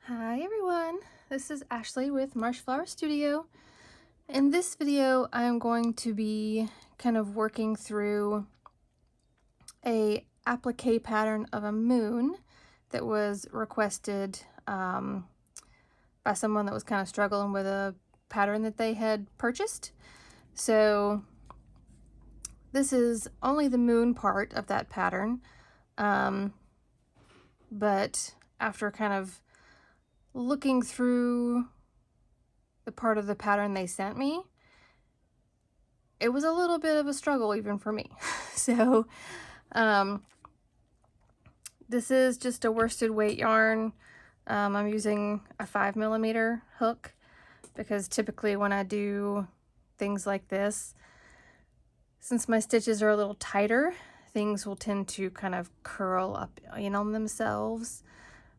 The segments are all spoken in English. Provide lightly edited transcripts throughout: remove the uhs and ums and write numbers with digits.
Hi everyone, this is Ashley with Marshflower Studio. In this video, I'm going to be kind of working through a applique pattern of a moon that was requested by someone that was kind of struggling with a pattern that they had purchased. So this is only the moon part of that pattern, but after kind of looking through the part of the pattern they sent me, it was a little bit of a struggle even for me. So this is just a worsted weight yarn. I'm using a 5mm hook because typically when I do things like this, since my stitches are a little tighter, things will tend to kind of curl up in on themselves.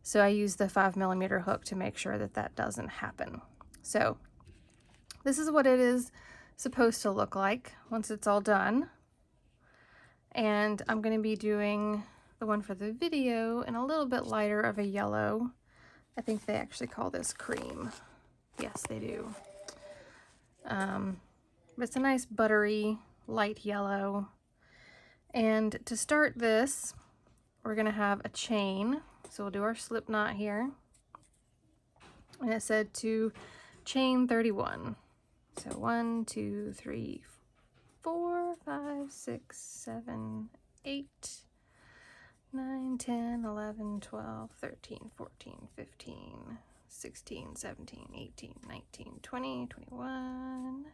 So I use the 5mm hook to make sure that that doesn't happen. So this is what it is supposed to look like once it's all done. And I'm going to be doing the one for the video in a little bit lighter of a yellow. I think they actually call this cream. Yes, they do. But it's a nice buttery light yellow. And to start this, we're going to have a chain. So we'll do our slip knot here. And it said to chain 31. So 1, 2, 3, 4, 5, 6, 7, 8, 9, 10, 11, 12, 13, 14, 15, 16, 17, 18, 19, 20, 21,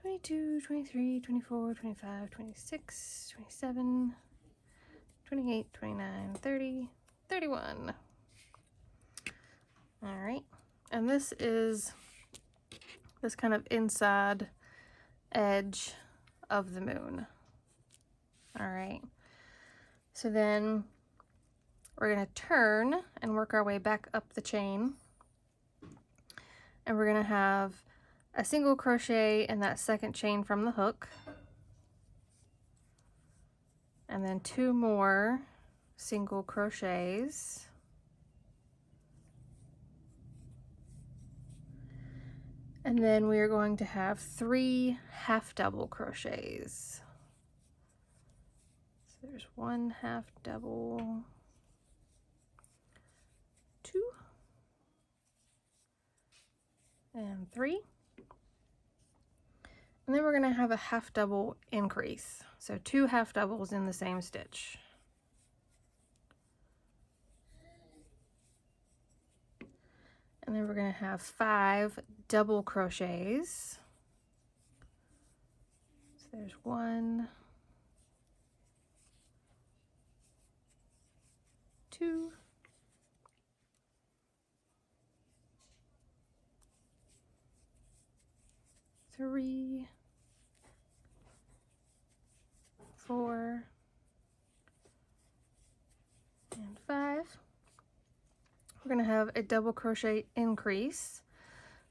22, 23, 24, 25, 26, 27, 28, 29, 30, 31. All right, and this is this kind of inside edge of the moon. All right, so then we're going to turn and work our way back up the chain, and we're going to have a single crochet in that second chain from the hook, and then 2 more single crochets, and then we are going to have 3 half double crochets. So there's 1 half double, 2, and 3. And then we're going to have a half double increase. So 2 half doubles in the same stitch. And then we're going to have 5 double crochets. So there's 1, 2, 3, 4, and 5. We're going to have a double crochet increase,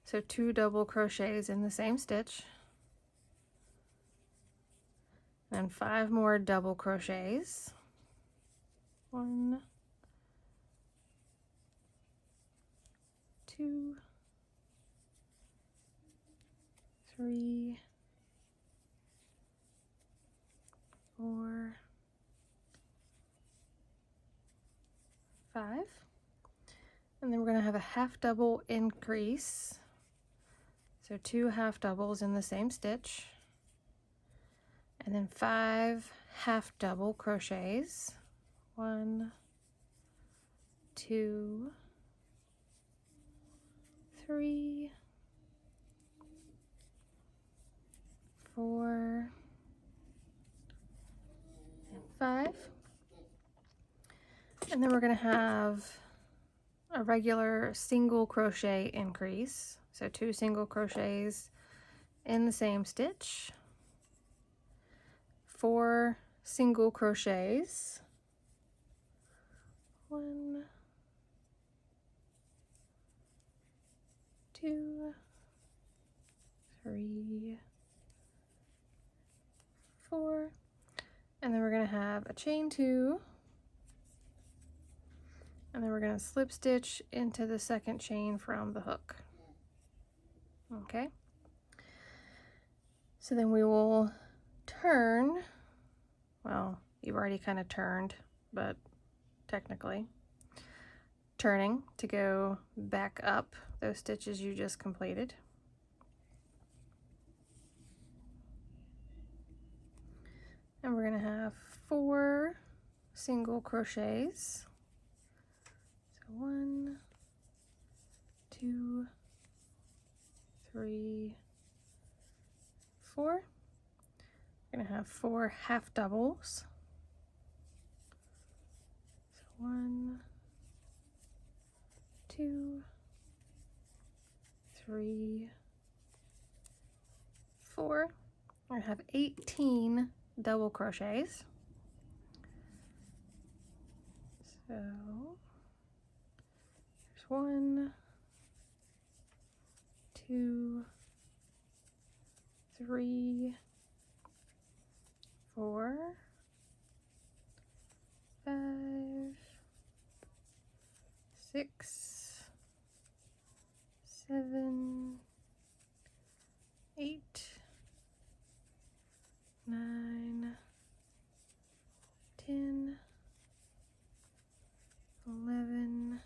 so 2 double crochets in the same stitch, and 5 more double crochets. 1, 2, 3, 4, 5. And then we're going to have a half double increase, so 2 half doubles in the same stitch, and then 5 half double crochets. 1, 2, 3, 4, and 5. And then we're going to have a regular single crochet increase, so 2 single crochets in the same stitch, 4 single crochets, 1, 2, 3, 4, and then we're going to have a chain 2, And then we're going to slip stitch into the second chain from the hook. Okay. So then we will turn, well, you've already kind of turned, but technically turning to go back up those stitches you just completed. And we're going to have 4 single crochets. So 1, 2, 3, 4. We're going to have 4 half doubles. So 1, 2, 3, 4. We're going to have 18 double crochets. So there's 1, 2, 3, 4, 5, 6, 7, 8, 9, 10, 11,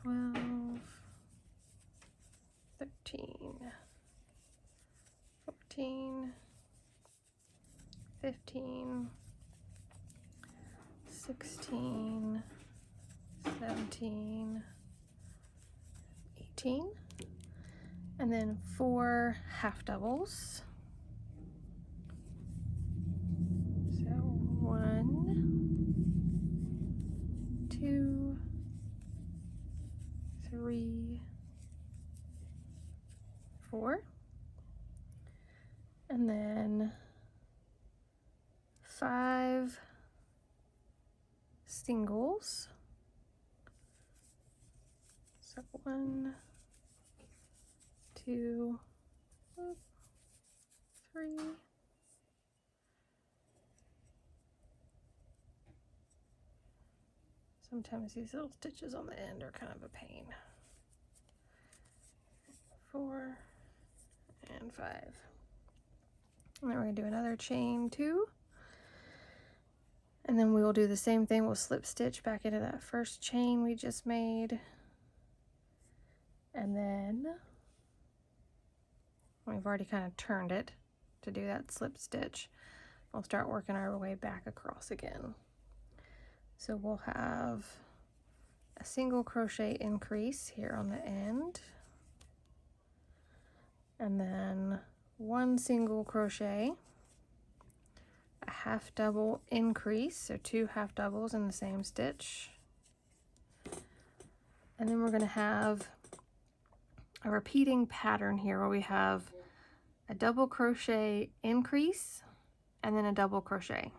12, 13, 14, 15, 16, 17, 18, and then 4 half doubles. So 1, 2, 3, 4, and then 5 singles. So 1, 2, 3, sometimes these little stitches on the end are kind of a pain. 4 and 5. And then we're going to do another chain 2. And then we will do the same thing. We'll slip stitch back into that first chain we just made. And then we've already kind of turned it to do that slip stitch. We'll start working our way back across again. So we'll have a single crochet increase here on the end. And then 1 single crochet, a half double increase, so 2 half doubles in the same stitch. And then we're going to have a repeating pattern here where we have a double crochet increase and then a double crochet.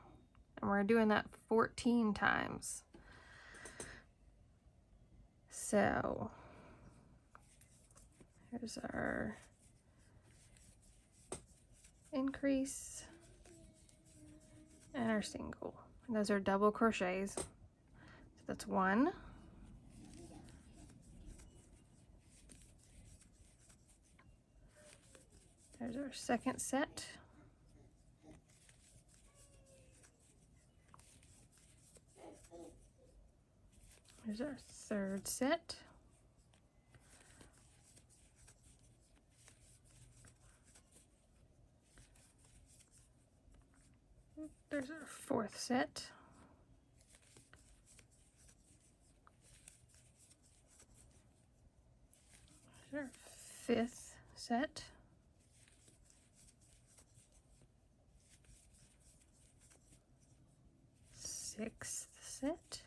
And we're doing that 14 times. So here's our increase and our single. And those are double crochets. So that's 1. There's our second set. There's our third set. There's our fourth set. There's our fifth set. Sixth set.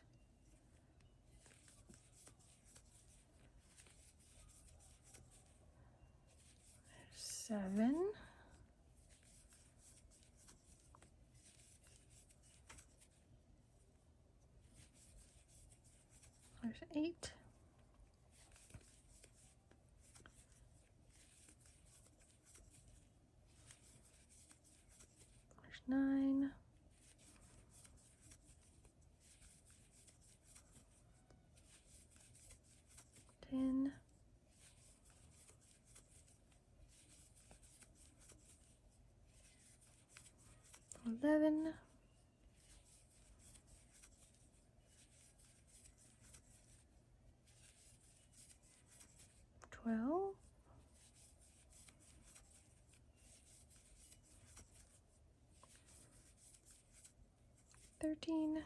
There's 7. There's 8. There's 9. 11, 12, 13,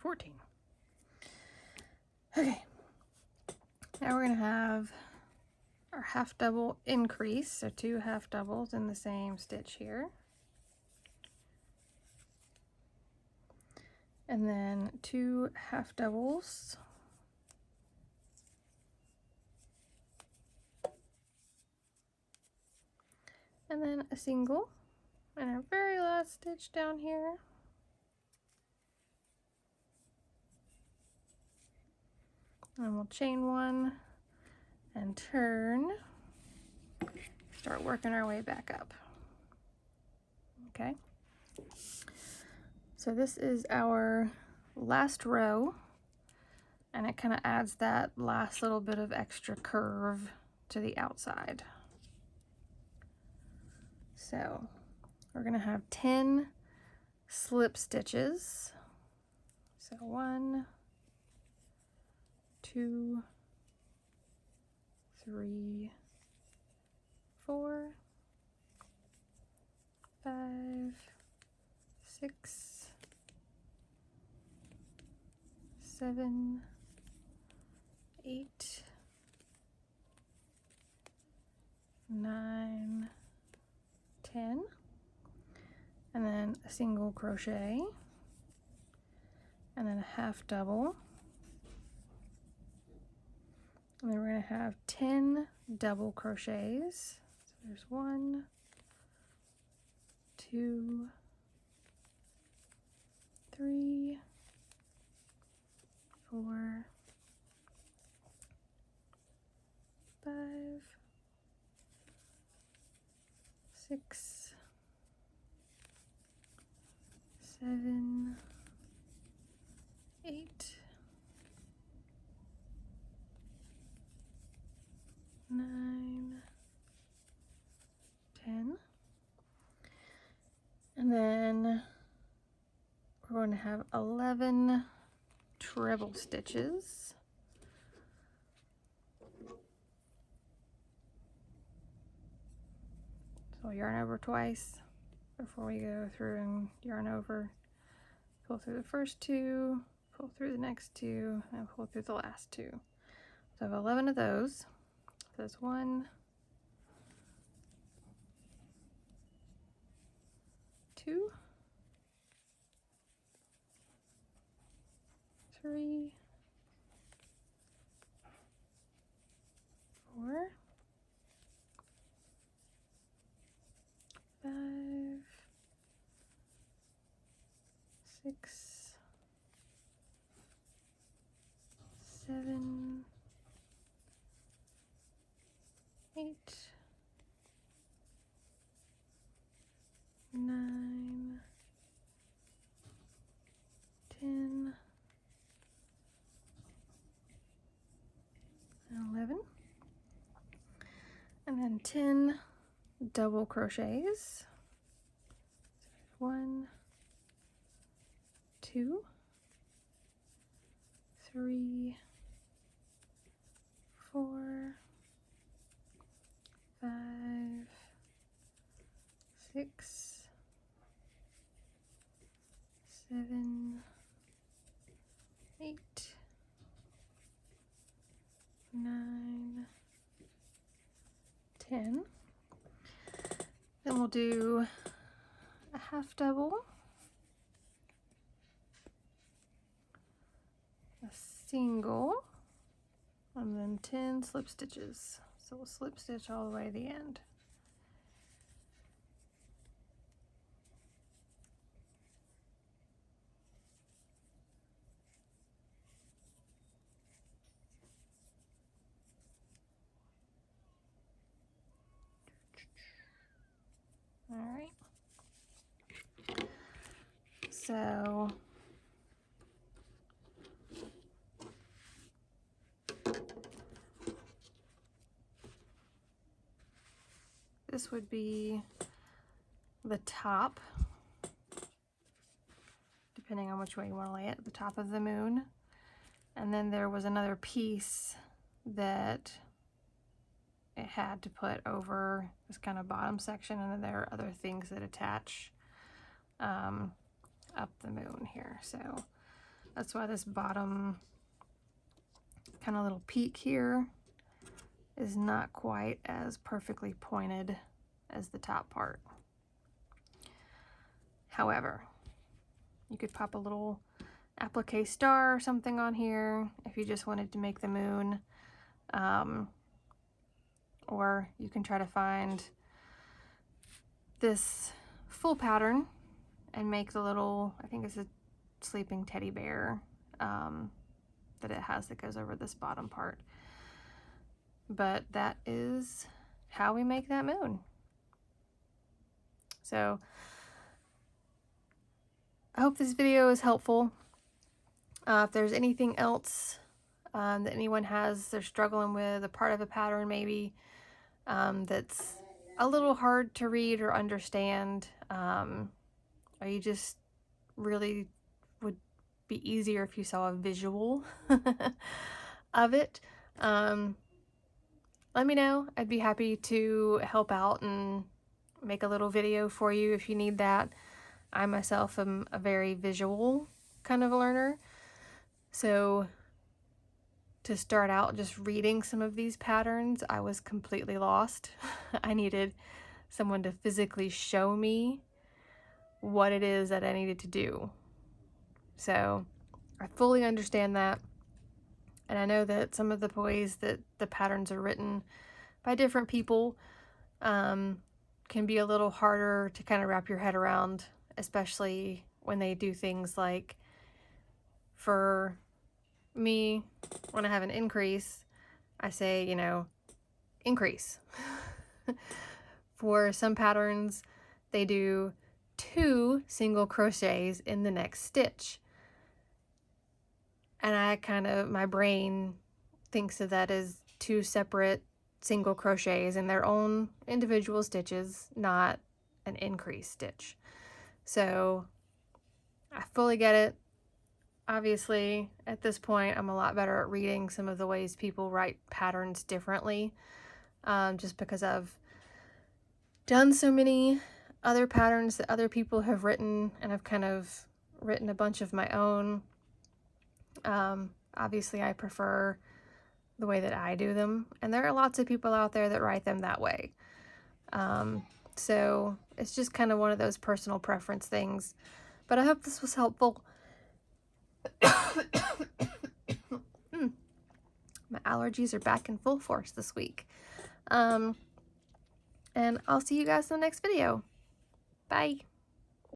14. Okay, now we're going to have our half double increase, so 2 half doubles in the same stitch here. And then 2 half doubles. And then a single in our very last stitch down here. And we'll chain 1 and turn. Start working our way back up. Okay. So this is our last row, and it kind of adds that last little bit of extra curve to the outside. So we're going to have 10 slip stitches. So 1, 2, 3, 4, 5, 6, 7, 8, 9, 10, and then a single crochet, and then a half double, and then we're going to have 10 double crochets. So there's 1, 2, 3, 4, 5, 6, 7, 8, 9, 10, and then we're going to have 11 treble stitches. So we'll yarn over twice before we go through and yarn over. Pull through the first 2, pull through the next 2, and pull through the last 2. So I have 11 of those. So that's 1, 2, 3, 4, 5, 6, 7, 8, 9, 10, and 11, and then 10 double crochets. 1, 2, 3, 4, 5, 6, 7, 8, 9, 10. Then we'll do a half double, a single, and then 10 slip stitches. So we'll slip stitch all the way to the end. All right. So this would be the top, depending on which way you want to lay it, the top of the moon. And then there was another piece that it had to put over this kind of bottom section, and then there are other things that attach up the moon here. So that's why this bottom kind of little peak here is not quite as perfectly pointed as the top part. However, you could pop a little applique star or something on here if you just wanted to make the moon, or you can try to find this full pattern and make the little, I think it's a sleeping teddy bear that it has that goes over this bottom part. But that is how we make that moon. So I hope this video is helpful. If there's anything else that anyone has, they're struggling with, a part of a pattern maybe that's a little hard to read or understand, or you just really would be easier if you saw a visual of it, let me know. I'd be happy to help out and make a little video for you if you need that. I myself am a very visual kind of a learner, so to start out just reading some of these patterns, I was completely lost. I needed someone to physically show me what it is that I needed to do. So I fully understand that. And I know that some of the ways that the patterns are written by different people can be a little harder to kind of wrap your head around, especially when they do things like, for me, when I have an increase, I say, you know, increase. For some patterns, they do 2 single crochets in the next stitch. And I kind of, my brain thinks of that as 2 separate single crochets in their own individual stitches, not an increase stitch. So I fully get it. Obviously, at this point, I'm a lot better at reading some of the ways people write patterns differently, just because I've done so many other patterns that other people have written, and I've kind of written a bunch of my own. Obviously, I prefer the way that I do them, and there are lots of people out there that write them that way. So it's just kind of one of those personal preference things, but I hope this was helpful. My allergies are back in full force this week. And I'll see you guys in the next video. Bye.